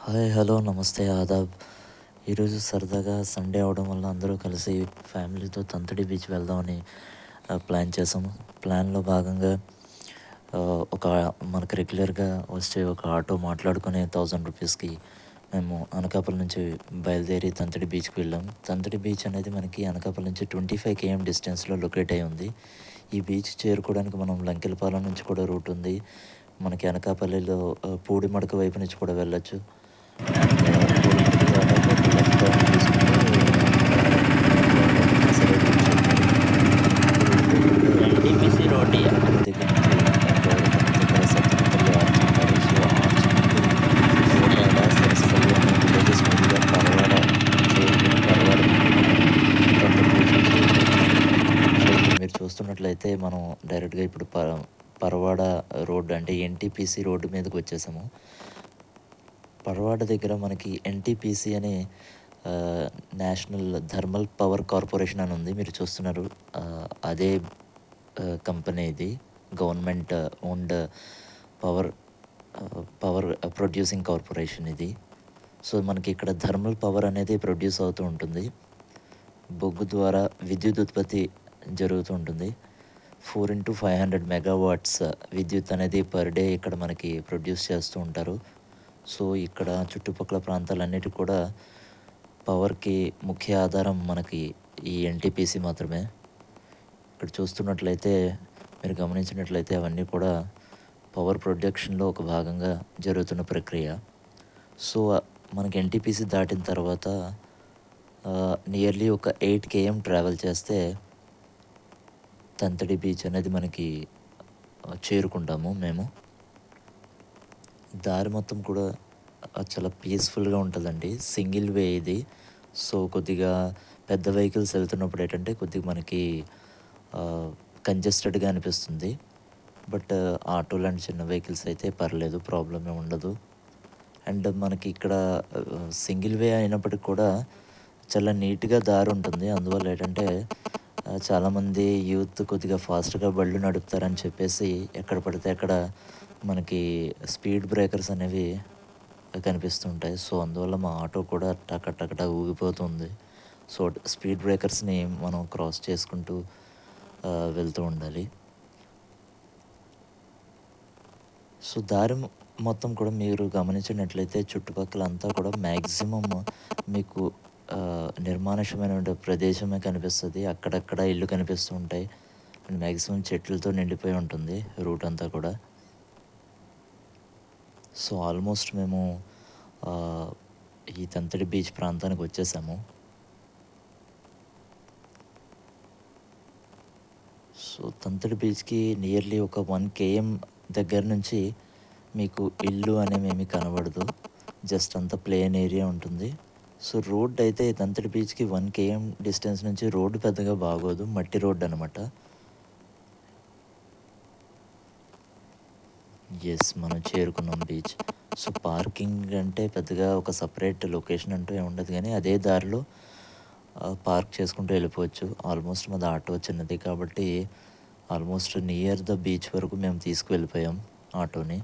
Hi hello నమస్తే ఆదాబ్. ఈరోజు సరదాగా సండే అవడం వల్ల అందరూ కలిసి ఫ్యామిలీతో తంతడి బీచ్ వెళ్దామని ప్లాన్ చేసాము. ప్లాన్లో భాగంగా ఒక మనకు రెగ్యులర్గా వచ్చే ఒక ఆటో మాట్లాడుకుని 1000 రూపీస్కి మేము అనకాపల్లి నుంచి బయలుదేరి తంతడి బీచ్కి వెళ్ళాము. తంతడి బీచ్ అనేది మనకి అనకాపల్లి నుంచి 25 km డిస్టెన్స్లో లొకేట్ అయి ఉంది. ఈ బీచ్ చేరుకోవడానికి మనం లంకెలపాలెం నుంచి కూడా రూట్ ఉంది. మనకి అనకాపల్లిలో పూడిమడక వైపు నుంచి కూడా వెళ్ళొచ్చు. ఎన్టీపీసీ రోడ్డు మీరు చూస్తున్నట్లయితే మనం డైరెక్ట్గా ఇప్పుడు పరవాడ రోడ్డు అంటే ఎన్టీపీసీ రోడ్డు మీదకి వచ్చేసాము. పరవాడ దగ్గర మనకి ఎన్టీపీసీ అనే నేషనల్ థర్మల్ పవర్ కార్పొరేషన్ అని ఉంది. మీరు చూస్తున్నారు అదే కంపెనీ ఇది. Government owned power producing corporation ఇది. సో మనకి ఇక్కడ థర్మల్ పవర్ అనేది ప్రొడ్యూస్ అవుతూ ఉంటుంది. బొగ్గు ద్వారా విద్యుత్ ఉత్పత్తి జరుగుతూ ఉంటుంది. 4x500 మెగావాట్స్ విద్యుత్ అనేది పర్ డే ఇక్కడ మనకి ప్రొడ్యూస్ చేస్తూ ఉంటారు. సో ఇక్కడ చుట్టుపక్కల ప్రాంతాలన్నిటికి కూడా పవర్కి ముఖ్య ఆధారం మనకి ఈ ఎన్టీపీసీ మాత్రమే. ఇక్కడ చూస్తున్నట్లయితే మీరు గమనించినట్లయితే అవన్నీ కూడా పవర్ ప్రొడక్షన్లో ఒక భాగంగా జరుగుతున్న ప్రక్రియ. సో మనకి ఎన్టీపీసీ దాటిన తర్వాత నియర్లీ ఒక 8 km ట్రావెల్ చేస్తే తంతడి బీచ్ అనేది మనకి చేరుకుంటాము మేము. దారి మొత్తం కూడా చాలా పీస్ఫుల్గా ఉంటుందండి. సింగిల్ వే ఇది. సో కొద్దిగా పెద్ద వెహికల్స్ వెళ్తున్నప్పుడు ఏంటంటే కొద్దిగా మనకి కంజెస్టెడ్గా అనిపిస్తుంది. బట్ ఆటో లాంటి చిన్న వెహికల్స్ అయితే పర్లేదు, ప్రాబ్లమే ఉండదు. అండ్ మనకి ఇక్కడ సింగిల్ వే అయినప్పటికి కూడా చాలా నీట్గా దారి ఉంటుంది. అందువల్ల ఏంటంటే చాలామంది యూత్ కొద్దిగా ఫాస్ట్గా బళ్ళు నడుపుతారని చెప్పేసి ఎక్కడ పడితే అక్కడ మనకి స్పీడ్ బ్రేకర్స్ అనేవి కనిపిస్తుంటాయి. సో అందువల్ల మా ఆటో కూడా టకటకట ఊగిపోతుంది. సో స్పీడ్ బ్రేకర్స్ని మనం క్రాస్ చేసుకుంటూ వెళ్తూ ఉండాలి. సో దారి మొత్తం కూడా మీరు గమనించినట్లయితే చుట్టుపక్కల అంతా కూడా మ్యాక్సిమం మీకు నిర్మానుష్యమైన ప్రదేశమే కనిపిస్తుంది. అక్కడక్కడ ఇల్లు కనిపిస్తూ ఉంటాయి. అండ్ మ్యాక్సిమం చెట్లతో నిండిపోయి ఉంటుంది రూట్ అంతా కూడా. సో ఆల్మోస్ట్ మేము ఈ తంతడి బీచ్ ప్రాంతానికి వచ్చేసాము. సో తంతడి బీచ్కి నియర్లీ ఒక 1 km దగ్గర నుంచి మీకు ఇల్లు అనేవి కనబడదు. జస్ట్ అంత ప్లేన్ ఏరియా ఉంటుంది. సో రోడ్ అయితే తంతడి బీచ్కి 1 km డిస్టెన్స్ నుంచి రోడ్డు పెద్దగా బాగోదు, మట్టి రోడ్డు అనమాట. ఎస్, మనం చేరుకున్నాం బీచ్. సో పార్కింగ్ అంటే పెద్దగా ఒక సపరేట్ లొకేషన్ అంటూ ఏముండదు, కానీ అదే దారిలో పార్క్ చేసుకుంటూ వెళ్ళిపోవచ్చు. ఆల్మోస్ట్ మాది ఆటో చిన్నది కాబట్టి ఆల్మోస్ట్ నియర్ ద బీచ్ వరకు మేము తీసుకువెళ్ళిపోయాం ఆటోని.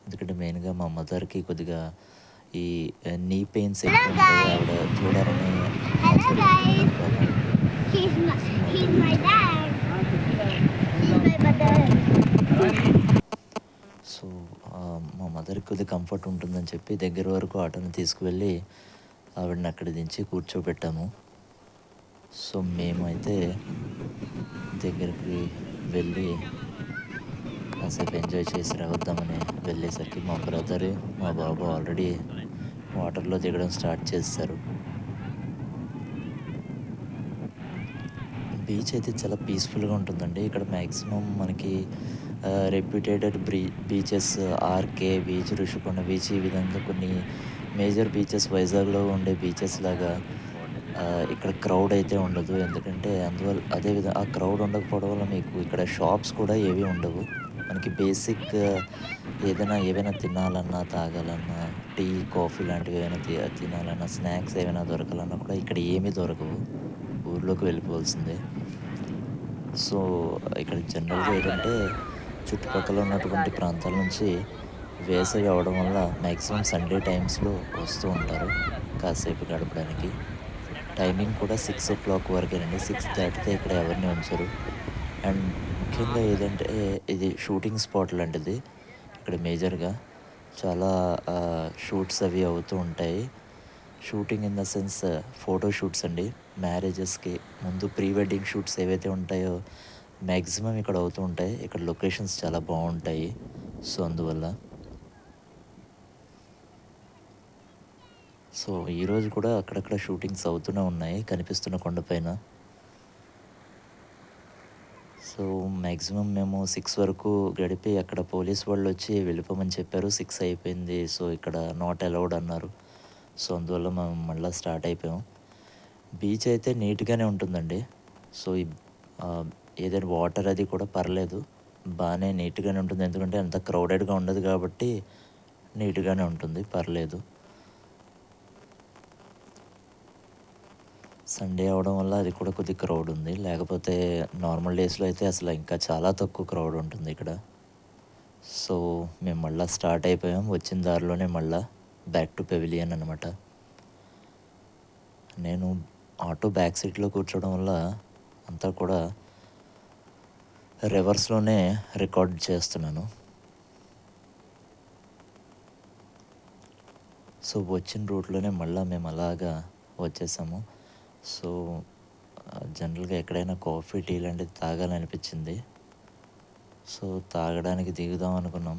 ఎందుకంటే మెయిన్గా మా మదర్కి కొద్దిగా ఈ నీ పెయిన్స్ ఎక్కువ ఉంటాయి. ఆవిడ చూడాలని సో మా మదర్కి కొద్దిగా కంఫర్ట్ ఉంటుందని చెప్పి దగ్గర వరకు ఆటోని తీసుకువెళ్ళి ఆవిడని అక్కడ దించి కూర్చోబెట్టాము. సో మేమైతే దగ్గరికి వెళ్ళి కాసేపు ఎంజాయ్ చేసి రావద్దామని వెళ్ళేసరికి మా బ్రదర్, మా బాబు ఆల్రెడీ వాటర్లో దిగడం స్టార్ట్ చేస్తారు. బీచ్ అయితే చాలా పీస్ఫుల్గా ఉంటుందండి. ఇక్కడ మ్యాక్సిమం మనకి reputed beaches RK beach, Rushikonda beach, ఈ విధంగా కొన్ని మేజర్ బీచెస్ వైజాగ్లో ఉండే బీచెస్ లాగా ఇక్కడ క్రౌడ్ అయితే ఉండదు. ఎందుకంటే అందువల్ల అదేవిధంగా ఆ క్రౌడ్ ఉండకపోవడం వల్ల మీకు ఇక్కడ షాప్స్ కూడా ఏవి ఉండవు. మనకి బేసిక్ ఏవైనా తినాలన్నా, తాగాలన్నా, టీ కాఫీ లాంటివి ఏమైనా తినాలన్నా, స్నాక్స్ ఏమైనా దొరకాలన్నా కూడా ఇక్కడ ఏమీ దొరకవు. ఊర్లోకి వెళ్ళిపోవాల్సిందే. సో ఇక్కడ జనరల్గా ఏంటంటే చుట్టుపక్కల ఉన్నటువంటి ప్రాంతాల నుంచి వేసవి అవ్వడం వల్ల మ్యాక్సిమం సండే టైమ్స్‌లో వస్తూ ఉంటారు కాసేపు గడపడానికి. టైమింగ్ కూడా 6:00 వరకేనండి. 6 దాటితే ఇక్కడ ఎవరిని ఉంచరు. అండ్ ముఖ్యంగా ఏదంటే ఇది షూటింగ్ స్పాట్ లాంటిది. ఇక్కడ మేజర్‌గా చాలా షూట్స్ అవి అవుతూ ఉంటాయి. Shooting in the sense photo shoots అండి. మ్యారేజెస్‌కి ముందు ప్రీ వెడ్డింగ్ షూట్స్ ఏవైతే ఉంటాయో మ్యాక్సిమం ఇక్కడ అవుతూ ఉంటాయి. ఇక్కడ లొకేషన్స్ చాలా బావుంటాయి. సో, అందువల్ల. సో, ఈరోజు కూడా అక్కడక్కడ షూటింగ్స్ అవుతూనే ఉన్నాయి కనిపిస్తున్న కొండపైన. సో, మ్యాక్సిమం మేము 6 వరకు గడిపి అక్కడ పోలీస్ వాళ్ళొచ్చి వెళ్ళిపోమని చెప్పారు. 6 అయిపోయింది. సో, ఇక్కడ నాట్ అలౌడ్ అన్నారు. సో, అందువల్ల మేము మళ్ళా స్టార్ట్ అయిపోయాం. బీచ్ అయితే నీట్‌గానే ఉంటుందండి. సో, ఏదైనా వాటర్ అది కూడా పర్లేదు. బానే నీట్‌గానే ఉంటుంది. ఎందుకంటే అంత క్రౌడెడ్‌గా ఉండదు కాబట్టి నీట్‌గానే ఉంటుంది. పర్లేదు. సండే అవ్వడం వల్ల అది కూడా కొద్దిగా క్రౌడ్ ఉంది. లేకపోతే నార్మల్ డేస్‌లో అయితే అసలు ఇంకా చాలా తక్కువ క్రౌడ్ ఉంటుంది ఇక్కడ. సో, మేము మళ్ళా స్టార్ట్ అయిపోయాం. వచ్చిన దారిలోనే మళ్ళా బ్యాక్ టు పెవిలియన్ అనమాట. నేను ఆటో బ్యాక్ సీట్‌లో కూర్చోవడం వల్ల అంతా కూడా రివర్స్‌లోనే రికార్డ్ చేస్తున్నాను. సో, వచ్చిన రూట్‌లోనే మళ్ళా మేము అలాగా వచ్చేసాము. సో, జనరల్‌గా ఎక్కడైనా కాఫీ, టీ లాంటిది తాగాలనిపించింది. సో, తాగడానికి దిగుదాం అనుకున్నాం.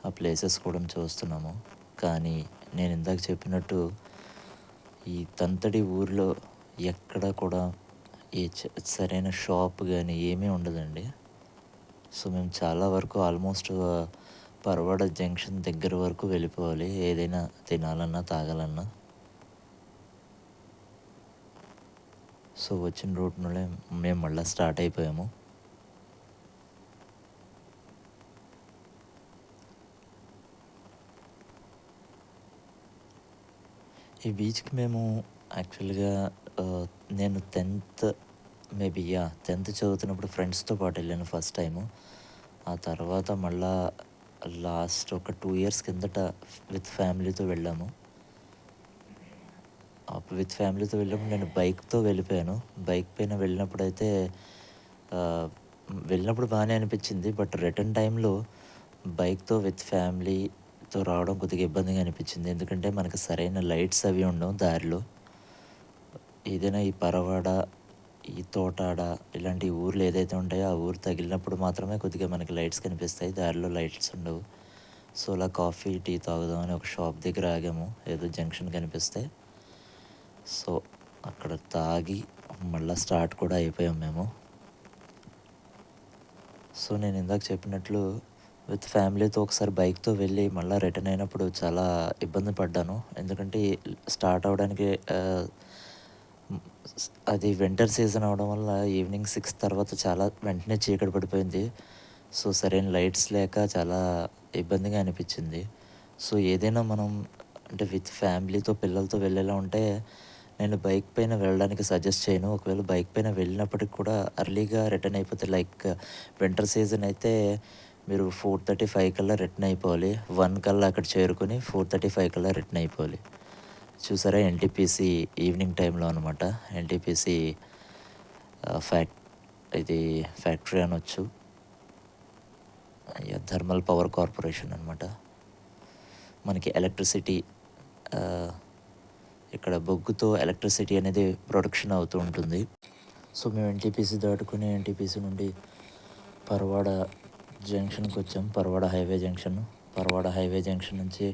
ఆ ప్లేసెస్ కూడా చూస్తున్నాము. కానీ నేను ఇందాక చెప్పినట్టు ఈ తంతడి ఊరిలో ఎక్కడ కూడా ఏ సరైన షాప్ గాని ఏమీ ఉండదండి. సో, మేము చాలా వరకు ఆల్మోస్ట్ పరవాడ జంక్షన్ దగ్గర వరకు వెళ్ళిపోవాలి. ఏదైనా తినాలన్నా, తాగాలన్నా. సో, వచ్చిన రూట్‌లోనే మేము మళ్ళా స్టార్ట్ అయిపోయాము. ఈ బీచ్‌కి మేము యాక్చువల్‌గా నేను 10థ్ చదువుతున్నప్పుడు ఫ్రెండ్స్‌తో పాటు వెళ్ళాను ఫస్ట్ టైము. ఆ తర్వాత మళ్ళా లాస్ట్ ఒక 2 ఇయర్స్ కిందట విత్ ఫ్యామిలీతో వెళ్ళాము. విత్ ఫ్యామిలీతో వెళ్ళినప్పుడు నేను బైక్‌తో వెళ్ళిపోయాను. బైక్ పైన వెళ్ళినప్పుడైతే వెళ్ళినప్పుడు బానే అనిపించింది. బట్ రిటర్న్ టైమ్‌లో బైక్‌తో విత్ ఫ్యామిలీతో రావడం కొద్దిగా ఇబ్బందిగా అనిపించింది. ఎందుకంటే మనకు సరైన లైట్స్ అవి ఉండవు దారిలో. ఏదైనా ఈ పరవాడ, ఈ తోటాడ ఇలాంటి ఊర్లు ఏదైతే ఉంటాయో ఆ ఊరు తగిలినప్పుడు మాత్రమే కొద్దిగా మనకి లైట్స్ కనిపిస్తాయి. దారిలో లైట్స్ ఉండవు. సో, అలా కాఫీ, టీ తాగుదామని ఒక షాప్ దగ్గర ఆగాము. ఏదో జంక్షన్ కనిపిస్తే. సో, అక్కడ తాగి మళ్ళా స్టార్ట్ కూడా అయిపోయాం మేము. సో, నేను ఇందాక చెప్పినట్లు విత్ ఫ్యామిలీతో ఒకసారి బైక్‌తో వెళ్ళి మళ్ళా రిటర్న్ అయినప్పుడు చాలా ఇబ్బంది పడ్డాను. ఎందుకంటే స్టార్ట్ అవ్వడానికి హ్మ్. అది వింటర్ సీజన్ అవ్వడం వల్ల ఈవినింగ్ 6 తర్వాత చాలా వెంటనే చీకటి పడిపోయింది. సో, సరైన లైట్స్ లేక చాలా ఇబ్బందిగా అనిపించింది. సో, ఏదైనా మనం అంటే విత్ ఫ్యామిలీతో పిల్లలతో వెళ్ళేలా ఉంటే నేను బైక్ పైన వెళ్ళడానికి సజెస్ట్ చేయను. ఒకవేళ బైక్ పైన వెళ్ళినప్పటికి కూడా ఎర్లీగా రిటర్న్ అయిపోతే లైక్ వింటర్ సీజన్ అయితే మీరు 4:35 కల్లా రిటర్న్ అయిపోవాలి. 1 కల్లా అక్కడ చేరుకొని 4:35 కల్లా రిటర్న్ అయిపోవాలి. చూసారా ఎన్‌టీపీసీ ఈవినింగ్ టైంలో అనమాట. ఎన్‌టీపీసీ ఆహ్, ఫ్యాక్ ఇది ఫ్యాక్టరీ అనొచ్చు. థర్మల్ పవర్ కార్పొరేషన్ అనమాట. మనకి ఎలక్ట్రిసిటీ ఆహ్, ఇక్కడ బొగ్గుతో ఎలక్ట్రిసిటీ అనేది ప్రొడక్షన్ అవుతూ ఉంటుంది. సో, మేము ఎన్‌టీపీసీ దాటుకొని ఎన్‌టీపీసీ నుండి పరవాడ జంక్షన్‌కొచ్చాం. Paravada highway junction. Paravada highway junction నుంచి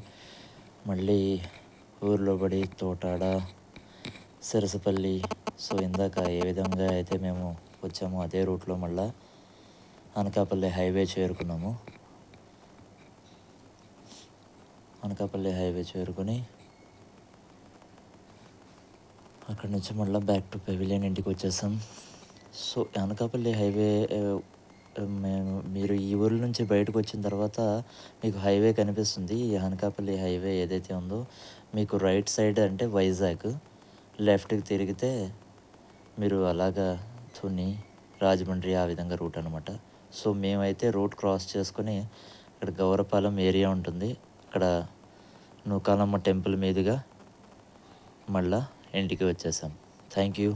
మళ్ళీ ఊర్లో పడి తోటాడ, సిరసపల్లి. సో, ఇందాక ఏ విధంగా అయితే మేము వచ్చామో అదే రూట్‌లో మళ్ళా అనకాపల్లి హైవే చేరుకున్నాము. అనకాపల్లి హైవే చేరుకొని అక్కడి నుంచి మళ్ళా బ్యాక్ టు పెవిలియన్ ఇంటికొచ్చేసాం. సో, అనకాపల్లి హైవే మీరు ఈ ఊరు నుంచి బయటకొచ్చిన తర్వాత మీకు హైవే కనిపిస్తుంది. ఈ అనకాపల్లి హైవే ఏదైతే ఉందో మీకు రైట్ సైడ్ అంటే వైజాగ్, లెఫ్ట్‌కి తిరిగితే మీరు అలాగా తుని, రాజమండ్రి ఆ విధంగా రూట్ అనమాట. సో, మేమైతే రోడ్ క్రాస్ చేసుకొని ఇక్కడ గౌరపాలెం ఏరియా ఉంటుంది. ఇక్కడ నూకాలమ్మ టెంపుల్ మీదుగా మళ్ళా ఇంటికి వచ్చేసాం. Thank you.